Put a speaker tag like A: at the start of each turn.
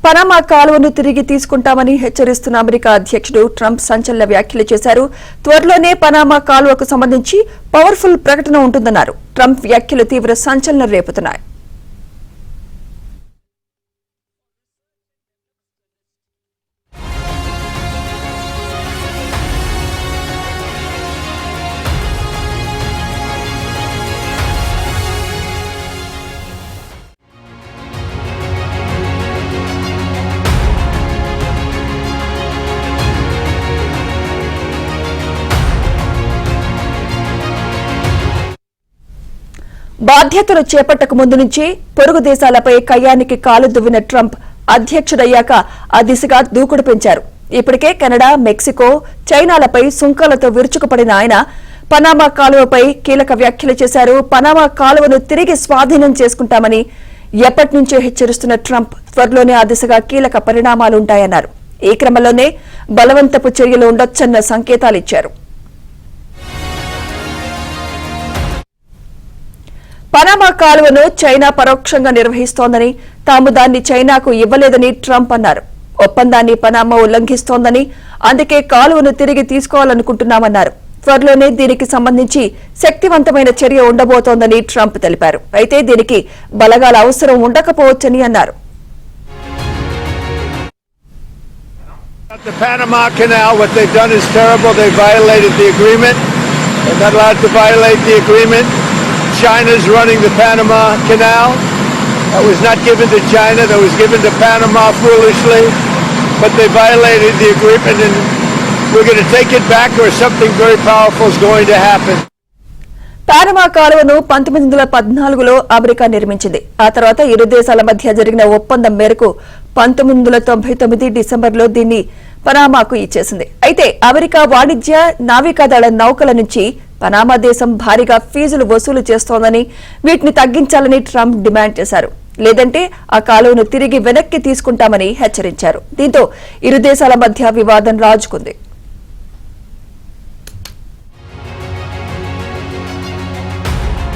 A: Panama కాలువను తిరిగి తీసుకుంటామని హెచ్చరిస్తున్న America అధ్యక్షుడు ట్రంప్ సంచలన వ్యాఖ్యలు చేశారు. త్వరలోనే పనామా కాలువకు సంబంధించి పవర్ఫుల్ ప్రకటన ఉంటుందన్నారు. ట్రంప్ వ్యాఖ్యలు తీవ్ర సంచలనం రేపుతున్నాయి. బాధ్యతలు చేపట్టక ముందు నుంచి పొరుగు దేశాలపై కయ్యానికి కాలు దువ్విన ట్రంప్ అధ్యక్షుడయ్యాక ఆ దిశగా దూకుడు పెంచారు. ఇప్పటికే కెనడా, మెక్సికో, చైనాలపై సుంకాలతో విరుచుకుపడిన ఆయన పనామా కాలువపై కీలక వ్యాఖ్యలు చేశారు. పనామా కాలువను తిరిగి స్వాధీనం చేసుకుంటామని ఎప్పటి నుంచో హెచ్చరిస్తున్న ట్రంప్ త్వరలోనే ఆ దిశగా కీలక పరిణామాలుంటాయన్నారు. ఈ క్రమంలోనే బలవంతపు చర్యలు ఉండొచ్చన్న సంకేతాలిచ్చారు. పనామా కాలువను చైనా పరోక్షంగా నిర్వహిస్తోందని, తాము దాన్ని చైనాకు ఇవ్వలేదని ట్రంప్ అన్నారు. ఒప్పందాన్ని పనామా ఉల్లంఘిస్తోందని, అందుకే కాలువను తిరిగి తీసుకోవాలనుకుంటున్నామన్నారు. త్వరలోనే దీనికి సంబంధించి శక్తివంతమైన చర్య ఉండబోతోందని ట్రంప్ తెలిపారు. అయితే దీనికి బలగాల అవసరం ఉండకపోవచ్చని అన్నారు.
B: The Panama Canal, what they've done is terrible. They violated the agreement. They're not allowed to violate the agreement. China's running the Panama Canal. That was not given to China. That was given to Panama foolishly. But they violated the agreement, and we're going to take it back, or something very powerful is going to happen.
A: Panama కాలువను 1914లో America నిర్మించింది. ఆ తర్వాత ఇరు దేశాల మధ్య జరిగిన ఒప్పందం మేరకు 1999 డిసెంబర్లో దీన్ని పనామాకు ఇచ్చేసింది. అయితే అమెరికా వాణిజ్య నావికాదళ నౌకల నుంచి పనామా దేశం భారీగా ఫీజులు వసూలు చేస్తోందని, వీటిని తగ్గించాలని ట్రంప్ డిమాండ్ చేశారు. లేదంటే ఆ కాలువను తిరిగి వెనక్కి తీసుకుంటామని హెచ్చరించారు. దీంతో ఇరు దేశాల మధ్య వివాదం రాజుకుంది.